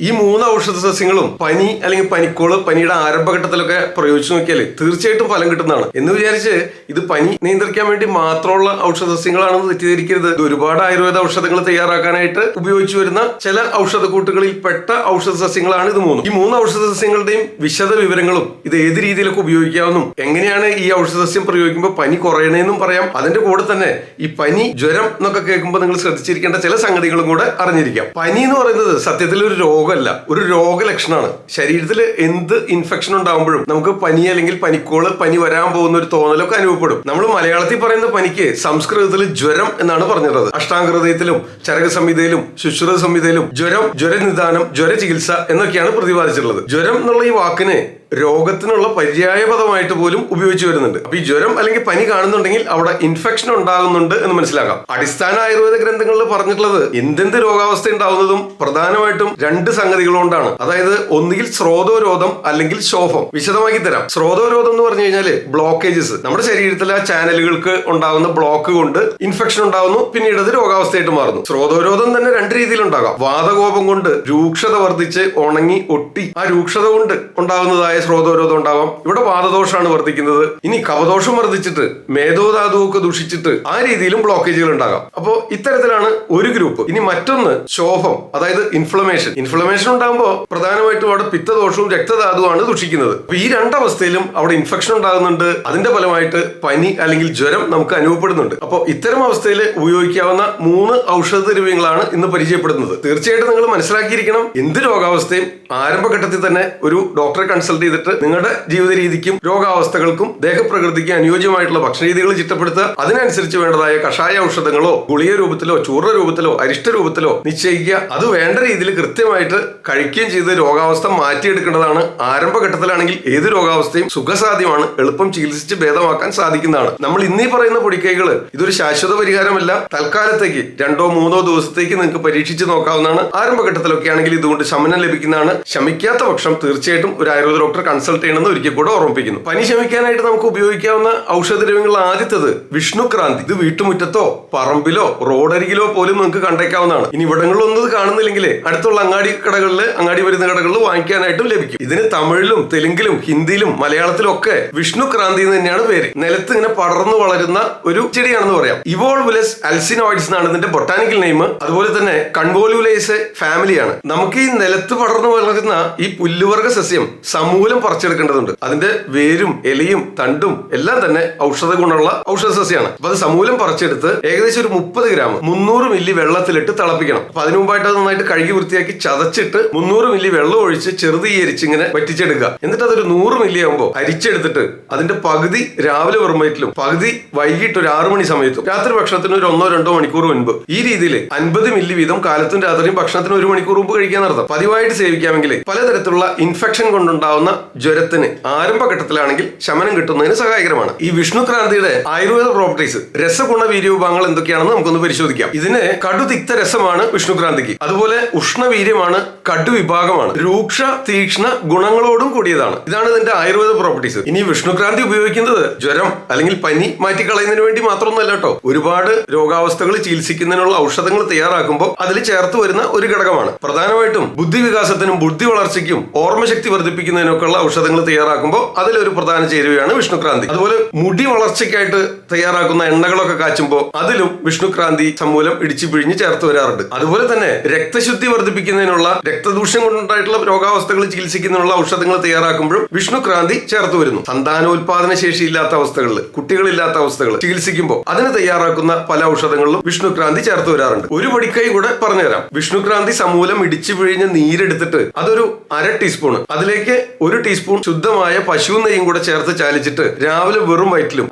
ഈ മൂന്ന് ഔഷധ സസ്യങ്ങളും പനി അല്ലെങ്കിൽ പനിക്കോള് പനിയുടെ ആരംഭഘട്ടത്തിലൊക്കെ പ്രയോഗിച്ചു നോക്കിയാൽ തീർച്ചയായിട്ടും ഫലം കിട്ടുന്നതാണ്. എന്ന് വിചാരിച്ച് ഇത് പനി നിയന്ത്രിക്കാൻ വേണ്ടി മാത്രമുള്ള ഔഷധ സസ്യങ്ങളാണെന്ന് തെറ്റിദ്ധരിക്കരുത്. ഇത് ഒരുപാട് ആയുർവേദ ഔഷധങ്ങൾ തയ്യാറാക്കാനായിട്ട് ഉപയോഗിച്ചു വരുന്ന ചില ഔഷധക്കൂട്ടുകളിൽ പെട്ട ഔഷധ സസ്യങ്ങളാണ് ഇത് മൂന്നും. ഈ മൂന്ന് ഔഷധ സസ്യങ്ങളുടെയും വിശദ വിവരങ്ങളും ഇത് ഏത് രീതിയിലൊക്കെ ഉപയോഗിക്കാമെന്നും എങ്ങനെയാണ് ഈ ഔഷധ സസ്യം പ്രയോഗിക്കുമ്പോൾ പനി കുറയണേന്നും പറയാം. അതിന്റെ കൂടെ തന്നെ ഈ പനി ജ്വരം എന്നൊക്കെ കേൾക്കുമ്പോൾ നിങ്ങൾ ശ്രദ്ധിച്ചിരിക്കേണ്ട ചില സംഗതികളും കൂടെ അറിഞ്ഞിരിക്കാം. പനി എന്ന് പറയുന്നത് സത്യത്തിൽ ഒരു രോഗമല്ല, ഒരു രോഗലക്ഷണമാണ്. ശരീരത്തിൽ എന്ത് ഇൻഫെക്ഷൻ ഉണ്ടാകുമ്പോഴും നമുക്ക് പനി അല്ലെങ്കിൽ പനിക്കോള് പനി വരാൻ പോകുന്ന ഒരു തോന്നലൊക്കെ അനുഭവപ്പെടും. നമ്മൾ മലയാളത്തിൽ പറയുന്ന പനിക്ക് സംസ്കൃതത്തിൽ ജ്വരം എന്നാണ് പറഞ്ഞിട്ടുള്ളത്. അഷ്ടാംഗഹൃദയത്തിലും ചരക സംഹിതയിലും ശുശ്രുത സംഹിതയിലും ജ്വരം, ജ്വരനിദാനം, ജ്വര ചികിത്സ എന്നൊക്കെയാണ് പ്രതിപാദിച്ചിട്ടുള്ളത്. ജ്വരം എന്നുള്ള ഈ വാക്കിന് രോഗത്തിനുള്ള പര്യായ പദമായിട്ട് പോലും ഉപയോഗിച്ചു വരുന്നുണ്ട്. അപ്പൊ ഈ ജ്വരം അല്ലെങ്കിൽ പനി കാണുന്നുണ്ടെങ്കിൽ അവിടെ ഇൻഫെക്ഷൻ ഉണ്ടാകുന്നുണ്ട് എന്ന് മനസ്സിലാക്കാം. അടിസ്ഥാന ആയുർവേദ ഗ്രന്ഥങ്ങളിൽ പറഞ്ഞിട്ടുള്ളത് എന്തെന്ത് രോഗാവസ്ഥ ഉണ്ടാവുന്നതും പ്രധാനമായിട്ടും രണ്ട് സംഗതികൾ കൊണ്ടാണ്. അതായത് ഒന്നുകിൽ സ്രോതോരോധം അല്ലെങ്കിൽ ശോഭം. വിശദമാക്കി തരാം. സ്രോതോരോധം എന്ന് പറഞ്ഞു കഴിഞ്ഞാൽ ബ്ലോക്കേജസ്, നമ്മുടെ ശരീരത്തിലെ ആ ചാനലുകൾക്ക് ഉണ്ടാകുന്ന ബ്ലോക്ക് കൊണ്ട് ഇൻഫെക്ഷൻ ഉണ്ടാകുന്നു, പിന്നീട് അത് രോഗാവസ്ഥയായിട്ട് മാറുന്നു. സ്രോതോരോധം തന്നെ രണ്ട് രീതിയിലുണ്ടാകാം. വാതകോപം കൊണ്ട് രൂക്ഷത വർദ്ധിച്ച് ഉണങ്ങി ഒട്ടി ആ രൂക്ഷത കൊണ്ട് ഉണ്ടാകുന്നതായ സ്രോതോരോധം ഉണ്ടാവാം. ഇവിടെ വാതദോഷമാണ് വർദ്ധിക്കുന്നത്. ഇനി കഫദോഷം വർദ്ധിച്ചിട്ട് മേധോധാതുവൊക്കെ ദൂഷിച്ചിട്ട് ആ രീതിയിലും ബ്ലോക്കേജുകൾ ഉണ്ടാകാം. അപ്പോൾ ഇത്തരത്തിലാണ് ഒരു ഗ്രൂപ്പ്. ഇനി മറ്റൊന്ന് ശോഭം, അതായത് ഇൻഫ്ലമേഷൻ ഉണ്ടാകുമ്പോൾ പ്രധാനമായിട്ടും അവിടെ പിത്തദോഷവും രക്തധാതുവാണ് ദൂഷിക്കുന്നത്. അപ്പൊ ഈ രണ്ടവസ്ഥയിലും അവിടെ ഇൻഫെക്ഷൻ ഉണ്ടാകുന്നുണ്ട്. അതിന്റെ ഫലമായിട്ട് പനി അല്ലെങ്കിൽ ജ്വരം നമുക്ക് അനുഭവപ്പെടുന്നുണ്ട്. അപ്പോൾ ഇത്തരം അവസ്ഥയിൽ ഉപയോഗിക്കാവുന്ന മൂന്ന് ഔഷധ ദ്രവ്യങ്ങളാണ് ഇന്ന് പരിചയപ്പെടുന്നത്. തീർച്ചയായിട്ടും നിങ്ങൾ മനസ്സിലാക്കിയിരിക്കണം, എന്ത് രോഗാവസ്ഥയും ആരംഭഘട്ടത്തിൽ തന്നെ ഒരു ഡോക്ടറെ കൺസൾട്ട് ചെയ്തിട്ട് നിങ്ങളുടെ ജീവിത രീതിക്കും രോഗാവസ്ഥകൾക്കും ദേഹപ്രകൃതിക്കും അനുയോജ്യമായിട്ടുള്ള ഭക്ഷണ രീതികൾ ചിട്ടപ്പെടുത്തുക. അതിനനുസരിച്ച് വേണ്ടതായ കഷായ ഔഷധങ്ങളോ ഗുളിക രൂപത്തിലോ ചൂർണ്ണ രൂപത്തിലോ അരിഷ്ട രൂപത്തിലോ നിശ്ചയിക്കുക. അത് വേണ്ട രീതിയിൽ കൃത്യമായിട്ട് കഴിക്കുകയും ചെയ്ത് രോഗാവസ്ഥ മാറ്റിയെടുക്കേണ്ടതാണ്. ആരംഭഘട്ടത്തിലാണെങ്കിൽ ഏത് രോഗാവസ്ഥയും സുഖസാധ്യമാണ്, എളുപ്പം ചികിത്സിച്ച് ഭേദമാക്കാൻ സാധിക്കുന്നതാണ്. നമ്മൾ ഇന്നീ പറയുന്ന പൊടിക്കൈകൾ ഇതൊരു ശാശ്വത പരിഹാരമല്ല. തൽക്കാലത്തേക്ക് 2-3 ദിവസത്തേക്ക് നിങ്ങൾക്ക് പരീക്ഷിച്ച് നോക്കാവുന്നതാണ്. ആരംഭഘട്ടത്തിലൊക്കെ ആണെങ്കിൽ ഇതുകൊണ്ട് ശമനം ലഭിക്കുന്നതാണ്. ശമിക്കാത്ത പക്ഷം തീർച്ചയായിട്ടും ഒരു ആയുർവേദ ഡോക്ടറെ കൺസൾട്ട് ചെയ്യണമെന്ന് ഒരിക്കൽ കൂടെ ഓർമ്മിപ്പിക്കുന്നു. പനി ശമിക്കാനായിട്ട് നമുക്ക് ഉപയോഗിക്കാവുന്ന ഔഷധദ്രവ്യങ്ങൾ ആദ്യത്തേത് വിഷ്ണുക്രാന്തി. ഇത് വീട്ടുമുറ്റത്തോ പറമ്പിലോ റോഡരികിലോ പോലും നിങ്ങൾക്ക് കണ്ടേക്കാവുന്നതാണ്. ഇനി ഇവിടങ്ങളിലൊന്നും ഇത് കാണുന്നില്ലെങ്കിൽ അടുത്തുള്ള അങ്ങാടി മരുന്ന് കടകളിൽ വാങ്ങിക്കാനായിട്ടും ലഭിക്കും. ഇതിന് തമിഴിലും തെലുങ്കിലും ഹിന്ദിയിലും മലയാളത്തിലും ഒക്കെ വിഷ്ണുക്രാന്തി എന്ന് തന്നെയാണ് പേര്. നിലത്ത് ഇങ്ങനെ പടർന്നു വളരുന്ന ഒരു ചെടിയാണെന്ന് പറയാം. ഇവോൾവുലസ് അൽസിനോയിഡ്സ് എന്നാണ് ഇതിന്റെ ബൊട്ടാനിക്കൽ നെയിം. അതുപോലെ തന്നെ കൺവോലുലേസ് ഫാമിലിയാണ്. നമുക്ക് ഈ നിലത്ത് പടർന്നു വളരുന്ന ഈ പുല്ലുവർഗ സസ്യം സമൂലം പറിച്ചെടുക്കേണ്ടതുണ്ട്. അതിന്റെ വേരും ഇലയും തണ്ടും എല്ലാം തന്നെ ഔഷധ ഗുണമുള്ള ഔഷധ സസ്യമാണ്. അപ്പൊ അത് സമൂലം പറിച്ചെടുത്ത് ഏകദേശം ഒരു 30 ഗ്രാം 300 മില്ലി വെള്ളത്തിലിട്ട് തിളപ്പിക്കണം. അപ്പൊ അതിനു മുമ്പായിട്ട് അത് നന്നായിട്ട് കഴുകി വൃത്തിയാക്കി ചതച്ചിട്ട് 300 മില്ലി വെള്ളം ഒഴിച്ച് ചെറുതീകരിച്ച് ഇങ്ങനെ വറ്റിച്ചെടുക്കുക. എന്നിട്ട് അതൊരു 100 മില്ലി ആകുമ്പോൾ അരിച്ചെടുത്തിട്ട് അതിന്റെ പകുതി രാവിലെ വെറും വയറ്റിലും പകുതി വൈകിട്ട് ഒരു 6 മണി സമയത്തും രാത്രി ഭക്ഷണത്തിന് ഒരു 1-2 മണിക്കൂർ മുൻപ് ഈ രീതിയിൽ 50 മില്ലി വീതം കാലത്തും രാത്രിയും ഭക്ഷണത്തിന് 1 മണിക്കൂർ മുമ്പ് കഴിക്കാൻ നടത്താം. പതിവായിട്ട് സേവിക്കാമെങ്കിൽ പലതരത്തിലുള്ള ഇൻഫെക്ഷൻ കൊണ്ടുണ്ടാവുന്ന ജ്വരത്തിന് ആരംഭഘട്ടത്തിലാണെങ്കിൽ ശമനം കിട്ടുന്നതിന് സഹായകരമാണ്. ഈ വിഷ്ണുക്രാന്തിയുടെ ആയുർവേദ പ്രോപ്പർട്ടീസ് രസഗുണ വീര്യവിഭാഗങ്ങൾ എന്തൊക്കെയാണെന്ന് നമുക്കൊന്ന് പരിശോധിക്കാം. ഇതിന് കടുതിക്ത രസമാണ് വിഷ്ണുക്രാന്തിക്ക്. അതുപോലെ ഉഷ്ണവീര്യമാണ്, കടുവിഭാഗമാണ്, രൂക്ഷ തീക്ഷ്ണ ഗുണങ്ങളോടും കൂടിയതാണ്. ഇതാണ് ഇതിന്റെ ആയുർവേദ പ്രോപ്പർട്ടീസ്. ഇനി വിഷ്ണുക്രാന്തി ഉപയോഗിക്കുന്നത് ജ്വരം അല്ലെങ്കിൽ പനി മാറ്റിക്കളയുന്നതിന് വേണ്ടി മാത്രമൊന്നുമല്ല കേട്ടോ. ഒരുപാട് രോഗാവസ്ഥകൾ ചികിത്സിക്കുന്നതിനുള്ള ഔഷധങ്ങൾ തയ്യാറാക്കുമ്പോൾ അതിൽ ചേർത്ത് വരുന്ന ഒരു ഘടകമാണ്. പ്രധാനമായിട്ടും ബുദ്ധി വികാസത്തിനും ബുദ്ധി വളർച്ചയ്ക്കും ഓർമ്മശക്തി വർദ്ധിപ്പിക്കുന്നതിനൊക്കെയുള്ള ഔഷധങ്ങൾ തയ്യാറാക്കുമ്പോൾ അതിലൊരു പ്രധാന ചേരുവയാണ് വിഷ്ണുക്രാന്തി. അതുപോലെ മുടി വളർച്ചയ്ക്കായിട്ട് തയ്യാറാക്കുന്ന എണ്ണകളൊക്കെ കാച്ചുമ്പോൾ അതിലും വിഷ്ണുക്രാന്തി സമൂലം ഇടിച്ചു പിഴിഞ്ഞ് ചേർത്ത് വരാറുണ്ട്. അതുപോലെ തന്നെ രക്തശുദ്ധി വർദ്ധിപ്പിക്കുന്നതിനുള്ള രക്തദൂഷ്യം കൊണ്ടുണ്ടായിട്ടുള്ള രോഗാവസ്ഥകൾ ചികിത്സിക്കുന്നതിനുള്ള ഔഷധങ്ങൾ തയ്യാറാക്കുമ്പോഴും വിഷ്ണുക്രാന്തി ചേർത്ത് വരുന്നു. സന്താനോൽപാദന ശേഷി ഇല്ലാത്ത അവസ്ഥകളിൽ, കുട്ടികളില്ലാത്ത അവസ്ഥകൾ ചികിത്സിക്കുമ്പോൾ അതിന് തയ്യാറാക്കുന്ന പല ഔഷധങ്ങളിലും വിഷ്ണുക്രാന്തി ചേർത്ത് വരാറുണ്ട്. ഒരു പൊടിക്കൈ കൂടെ പറഞ്ഞുതരാം. വിഷ്ണുക്രാന്തി സമൂലം ഇടിച്ചു പിഴിഞ്ഞ് നീരെടുത്തിട്ട് അതൊരു 1/2 ടീസ്പൂൺ, അതിലേക്ക് 1 ടീസ്പൂൺ ശുദ്ധമായ പശു നെയ്യും കൂടെ ചേർത്ത് ചാലിച്ചിട്ട് രാവിലെ വെറും വയറ്റിലും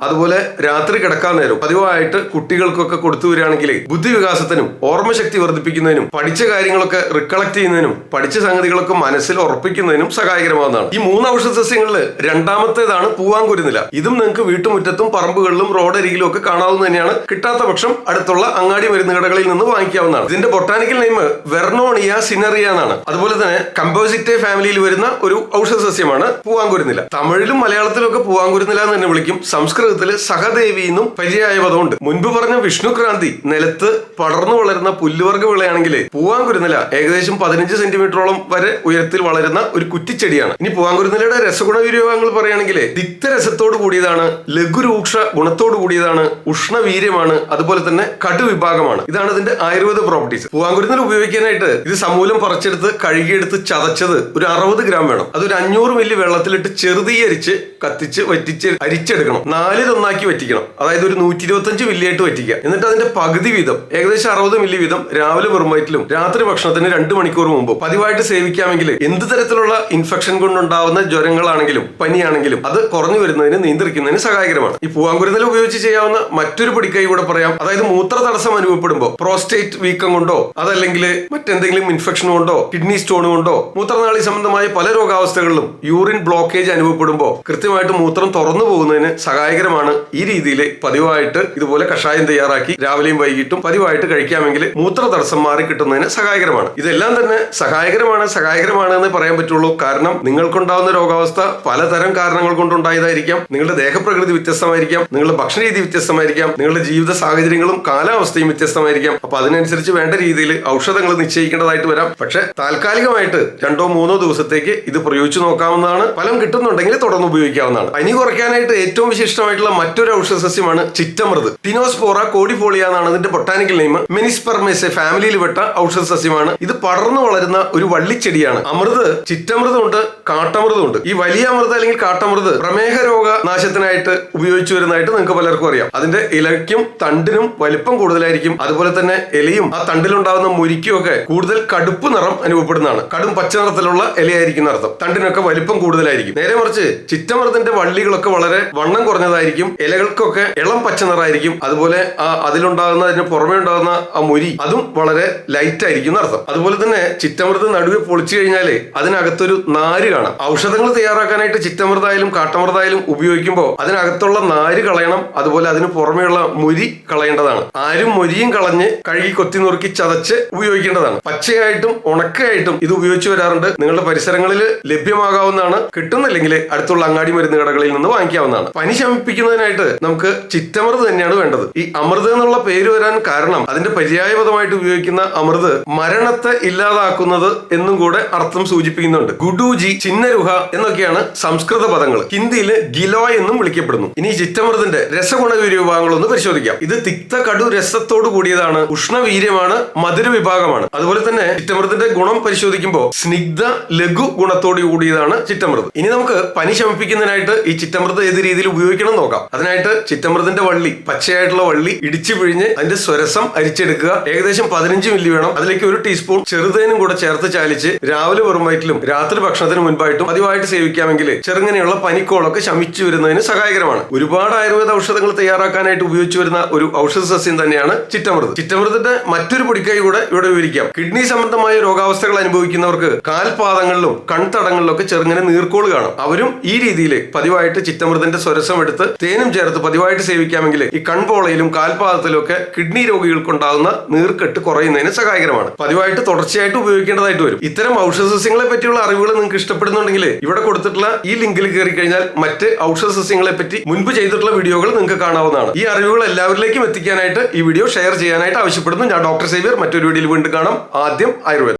അതുപോലെ രാത്രി കിടക്കാൻ നേരം പതിവായിട്ട് കുട്ടികൾക്കൊക്കെ കൊടുത്തു വരികയാണെങ്കിൽ ബുദ്ധി വികാസത്തിനും ഓർമ്മശക്തി വർദ്ധിപ്പിക്കുന്നതിനും പഠിച്ച കാര്യങ്ങളൊക്കെ റിക്കളക്ട് ചെയ്യുന്നതിനും പഠിച്ച സംഗതികളൊക്കെ മനസ്സിൽ ഉറപ്പിക്കുന്നതിനും സഹായകരമാവുന്നതാണ്. ഈ 3 ഔഷധ സസ്യങ്ങളിൽ രണ്ടാമത്തേതാണ് പൂവാങ്കുരുന്നില. ഇതും നിങ്ങൾക്ക് വീട്ടുമുറ്റത്തും പറമ്പുകളിലും റോഡരികിലും ഒക്കെ കാണാവുന്ന തന്നെയാണ്. കിട്ടാത്ത പക്ഷം അടുത്തുള്ള അങ്ങാടി മരുന്ന് കടകളിൽ നിന്ന് വാങ്ങിക്കാവുന്നതാണ്. ഇതിന്റെ ബൊട്ടാനിക്കൽ നെയിം വെർണോണിയ സിനറിയ എന്നാണ്. അതുപോലെ തന്നെ കമ്പോസിറ്റെ ഫാമിലിയിൽ വരുന്ന ഒരു ഔഷധ ഔഷധസസ്യമാണ് പൂവാങ്കുരുന്നില. തമിഴിലും മലയാളത്തിലും ഒക്കെ പൂവാങ്കുരുന്നില എന്ന് തന്നെ വിളിക്കും. സംസ്കൃതത്തിൽ സഹദേവി എന്നും പര്യായ പദമുണ്ട്. മുൻപ് പറഞ്ഞ വിഷ്ണുക്രാന്തി നിലത്ത് പടർന്നു വളരുന്ന പുല്ലുവർഗ വിളയാണെങ്കിൽ പൂവാങ്കുരുന്നില ഏകദേശം 15 സെന്റിമീറ്ററോളം വരെ ഉയരത്തിൽ വളരുന്ന ഒരു കുറ്റിച്ചെടിയാണ്. ഇനി പൂവാങ്കുരുന്നിലയുടെ രസഗുണ വിനിയോഗങ്ങൾ പറയുകയാണെങ്കിൽ തിക്തരസത്തോട് കൂടിയതാണ്, ലഘുരൂക്ഷ ഗുണത്തോട് കൂടിയതാണ്, ഉഷ്ണവീര്യമാണ്, അതുപോലെ തന്നെ കടുവിഭാഗമാണ്. ഇതാണ് ഇതിന്റെ ആയുർവേദ പ്രോപ്പർട്ടീസ്. പൂവാങ്കുരുന്നില ഉപയോഗിക്കാനായിട്ട് ഇത് സമൂലം പറിച്ചെടുത്ത് കഴുകിയെടുത്ത് ചതച്ചത് ഒരു 60 ഗ്രാം വേണം. അതൊരു 500 മില്ലി വെള്ളത്തിലിട്ട് ചെറുതീയരിച്ച് കത്തിച്ച് വറ്റിച്ച് അരിച്ചെടുക്കണം. 4 വറ്റിക്കണം. അതായത് ഒരു 125 മില്ലി ആയിട്ട് വറ്റിക്കുക. എന്നിട്ട് അതിന്റെ പകുതി വീതം ഏകദേശം 60 മില്ലി വീതം രാവിലെ വെറും വയറ്റിലും രാത്രി ഭക്ഷണത്തിന് 2 മണിക്കൂർ മുമ്പ് പതിവായിട്ട് സേവിക്കാമെങ്കിൽ എന്ത് തരത്തിലുള്ള ഇൻഫെക്ഷൻ കൊണ്ടുണ്ടാവുന്ന ജ്വരങ്ങളാണെങ്കിലും പനിയാണെങ്കിലും അത് കുറഞ്ഞു വരുന്നതിന് നിയന്ത്രിക്കുന്നതിന് സഹായകരമാണ്. ഈ പൂവാങ്കുരുന്നില ഉപയോഗിച്ച് ചെയ്യാവുന്ന മറ്റൊരു പൊടിക്കൈ കൂടെ പറയാം. അതായത് മൂത്ര തടസ്സം അനുഭവപ്പെടുമ്പോൾ, പ്രോസ്റ്റേറ്റ് വീക്കം കൊണ്ടോ അതല്ലെങ്കിൽ മറ്റെന്തെങ്കിലും ഇൻഫെക്ഷൻ കൊണ്ടോ കിഡ്നി സ്റ്റോൺ കൊണ്ടോ മൂത്രനാളി സംബന്ധമായ പല രോഗാവസ്ഥകളിലും യൂറിൻ ബ്ലോക്കേജ് അനുഭവപ്പെടുമ്പോൾ കൃത്യമായിട്ട് മൂത്രം തുറന്നു പോകുന്നതിന് സഹായകരമാണ്. ഈ രീതിയിൽ പതിവായിട്ട് ഇതുപോലെ കഷായം തയ്യാറാക്കി രാവിലെയും വൈകിട്ടും പതിവായിട്ട് കഴിക്കാമെങ്കിൽ മൂത്ര തടസ്സം മാറി കിട്ടുന്നതിന് സഹായകരമാണ്. ഇതെല്ലാം തന്നെ സഹായകരമാണ് എന്ന് പറയാൻ പറ്റുള്ളൂ. കാരണം നിങ്ങൾക്കുണ്ടാവുന്ന രോഗാവസ്ഥ പലതരം കാരണങ്ങൾ കൊണ്ടുണ്ടായതായിരിക്കാം. നിങ്ങളുടെ ദേഹപ്രകൃതി വ്യത്യസ്തമായിരിക്കാം, നിങ്ങളുടെ ഭക്ഷണരീതി വ്യത്യസ്തമായിരിക്കാം, നിങ്ങളുടെ ജീവിത സാഹചര്യങ്ങളും കാലാവസ്ഥയും വ്യത്യസ്തമായിരിക്കാം. അപ്പൊ അതിനനുസരിച്ച് വേണ്ട രീതിയിൽ ഔഷധങ്ങൾ നിശ്ചയിക്കേണ്ടതായിട്ട് വരാം. പക്ഷെ താൽക്കാലികമായിട്ട് 2-3 ദിവസത്തേക്ക് ഇത് പ്രയോഗിച്ചു നോക്കാവുന്നതാണ്. ഫലം കിട്ടുന്നുണ്ടെങ്കിൽ തുടർന്ന് ഉപയോഗിക്കാവുന്നതാണ്. പനി കുറയ്ക്കാനായിട്ട് ഏറ്റവും വിശിഷ്ടമായിട്ടുള്ള മറ്റൊരു ഔഷധ സസ്യമാണ് ചിറ്റമൃത്. ടിനോസ്പോറ കോഡിഫോളിയ എന്നാണ് ഇതിന്റെ ബൊട്ടാനിക്കൽ നെയിം. മെനിസ്പെർമേസെ ഫാമിലിയിൽ പെട്ട ഔഷധ സസ്യമാണ്. ഇത് പടർന്നു വളരുന്ന ഒരു വള്ളിച്ചെടിയാണ്. അമൃത്, ചിറ്റമൃതമുണ്ട്, കാട്ടമൃതമുണ്ട്. ഈ വലിയ അമൃത് അല്ലെങ്കിൽ കാട്ടമൃത് പ്രമേഹ രോഗ നാശത്തിനായിട്ട് ഉപയോഗിച്ചു വരുന്നതായിട്ട് നിങ്ങൾക്ക് പലർക്കും അറിയാം. അതിന്റെ ഇലയ്ക്കും തണ്ടിനും വലിപ്പം കൂടുതലായിരിക്കും. അതുപോലെ തന്നെ ഇലയും ആ തണ്ടിലുണ്ടാകുന്ന മുരിക്കും ഒക്കെ കൂടുതൽ കടുപ്പ് നിറം അനുഭവപ്പെടുന്നതാണ്. കടും പച്ച നിറത്തിലുള്ള ഇലയായിരിക്കും അർത്ഥം. തണ്ടിനൊക്കെ വലിപ്പം കൂടുതലായിരിക്കും. നേരെ മറിച്ച് ചിറ്റമൃതിന്റെ വള്ളികളൊക്കെ വളരെ വണ്ണം കുറഞ്ഞതായിരിക്കും. ഇലകൾക്കൊക്കെ ഇളം പച്ച നിറമായിരിക്കും. അതുപോലെ അതിലുണ്ടാകുന്ന അതിന് പുറമെ ഉണ്ടാകുന്ന ആ മുരി അതും വളരെ ലൈറ്റ് ആയിരിക്കും എന്നർത്ഥം. അതുപോലെ തന്നെ ചിറ്റമൃത് നടുവെ പൊളിച്ചു കഴിഞ്ഞാൽ അതിനകത്തൊരു നാര് കാണാം. ഔഷധങ്ങൾ തയ്യാറാക്കാനായിട്ട് ചിറ്റമൃതായാലും കാട്ടമൃതായാലും ഉപയോഗിക്കുമ്പോൾ അതിനകത്തുള്ള നാര് കളയണം. അതുപോലെ അതിന് പുറമെയുള്ള മുരി കളയേണ്ടതാണ്. ആരും മുരിയും കളഞ്ഞ് കഴുകി കൊത്തി നുറുക്കി ചതച്ച് ഉപയോഗിക്കേണ്ടതാണ്. പച്ചയായിട്ടും ഉണക്കയായിട്ടും ഇത് ഉപയോഗിച്ചു വരാറുണ്ട്. നിങ്ങളുടെ പരിസരങ്ങളിൽ ലഭ്യമാകാവുന്നതാണ്. കിട്ടുന്നില്ലെങ്കിൽ അടുത്തുള്ള അങ്ങാടി മരുന്ന് കടകളിൽ നിന്ന് വാങ്ങിക്കാവുന്നതാണ്. പനി ശമിപ്പിക്കുന്നതിനായിട്ട് നമുക്ക് ചിറ്റമൃത് തന്നെയാണ് വേണ്ടത്. ഈ അമൃത് എന്നുള്ള പേര് വരാൻ കാരണം അതിന്റെ പര്യായപദമായിട്ട് ഉപയോഗിക്കുന്ന അമൃത് മരണത്തെ ഇല്ലാതാക്കുന്നത് എന്നും കൂടെ അർത്ഥം സൂചിപ്പിക്കുന്നുണ്ട്. ഗുഡൂജി, ചിന്നരുഹ എന്നൊക്കെയാണ് സംസ്കൃത പദങ്ങൾ. ഹിന്ദിയിൽ ഗിലോയ് എന്നും വിളിക്കപ്പെടുന്നു. ഇനി ചിറ്റമൃതിന്റെ രസഗുണ വിഭാഗങ്ങളൊന്ന് പരിശോധിക്കാം. ഇത് തിക്ത കടു രസത്തോട് കൂടിയതാണ്, ഉഷ്ണവീര്യമാണ്, മധുര വിഭാഗമാണ്. അതുപോലെ തന്നെ ചിറ്റമൃതിന്റെ ഗുണം പരിശോധിക്കുമ്പോൾ സ്നിഗ്ധ ലഘു ഗുണത്തോട് കൂടിയതാണ് ചിറ്റമൃത്. ഇനി നമുക്ക് പനി ശമിപ്പിക്കുന്നതിനായിട്ട് ഈ ചിറ്റമൃത് ഏത് രീതിയിൽ ഉപയോഗിക്കണം നോക്കാം. അതിനായിട്ട് ചിറ്റമൃതിന്റെ വള്ളി, പച്ചയായിട്ടുള്ള വള്ളി ഇടിച്ചു പിഴിഞ്ഞ് അതിന്റെ സ്വരസം അരിച്ചെടുക്കുക. ഏകദേശം 15 മില്ലി വേണം. അതിലേക്ക് 1 ടീസ്പൂൺ ചെറുതേനും കൂടെ ചേർത്ത് ചാലിച്ച് രാവിലെ വെറും വയറ്റിലും രാത്രി ഭക്ഷണത്തിന് മുൻപായിട്ടും പതിവായിട്ട് സേവിക്കാമെങ്കിൽ ചെറുങ്ങനെയുള്ള പനിക്കോളൊക്കെ ശമിച്ചു വരുന്നതിന് സഹായകരമാണ്. ഒരുപാട് ആയുർവേദ ഔഷധങ്ങൾ തയ്യാറാക്കാനായിട്ട് ഉപയോഗിച്ചു വരുന്ന ഒരു ഔഷധ സസ്യം തന്നെയാണ് ചിറ്റമൃത്. ചിറ്റമൃതിന്റെ മറ്റൊരു പൊടിക്കൈ കൂടെ ഇവിടെ വിവരിക്കാം. കിഡ്നി സംബന്ധമായ രോഗാവസ്ഥകൾ അനുഭവിക്കുന്നവർക്ക് കാൽപാദങ്ങളിലും കൺതടങ്ങളിലൊക്കെ ചെറുങ്ങനെ നീർക്കോള് കാണും. അവരും ഈ രീതിയിൽ പതിവായിട്ട് ചിറ്റമൃതിന്റെ സ്വരസം എടുത്ത് തേനും ചേർത്ത് പതിവായിട്ട് സേവിക്കാമെങ്കിൽ ഈ കൺപോളയിലും കാൽപാദത്തിലും ഒക്കെ കിഡ്നി രോഗികൾക്കുണ്ടാകുന്ന നീർക്കെട്ട് കുറയുന്നതിന് സഹായകരമാണ്. പതിവായിട്ട് തുടർച്ചയായിട്ട് ഉപയോഗിക്കേണ്ടതായിട്ട് വരും. ഇത്തരം ഔഷധ സസ്യങ്ങളെ പറ്റിയുള്ള അറിവുകൾ നിങ്ങൾക്ക് ഇഷ്ടപ്പെടുന്നുണ്ടെങ്കിൽ ഇവിടെ കൊടുത്തിട്ടുള്ള ഈ ലിങ്കിൽ കയറി കഴിഞ്ഞാൽ മറ്റ് ഔഷധ സസ്യങ്ങളെ പറ്റി മുൻപ് ചെയ്തിട്ടുള്ള വീഡിയോകൾ നിങ്ങൾക്ക് കാണാവുന്നതാണ്. ഈ അറിവുകൾ എല്ലാവരിലേക്കും എത്തിക്കാനായിട്ട് ഈ വീഡിയോ ഷെയർ ചെയ്യാനായിട്ട് ആവശ്യപ്പെടുന്നു. ഞാൻ ഡോക്ടർ സേവ്യർ. മറ്റൊരു വീഡിയോയിൽ വീണ്ടും കാണാം. ആദ്യം ആയുർവേദം.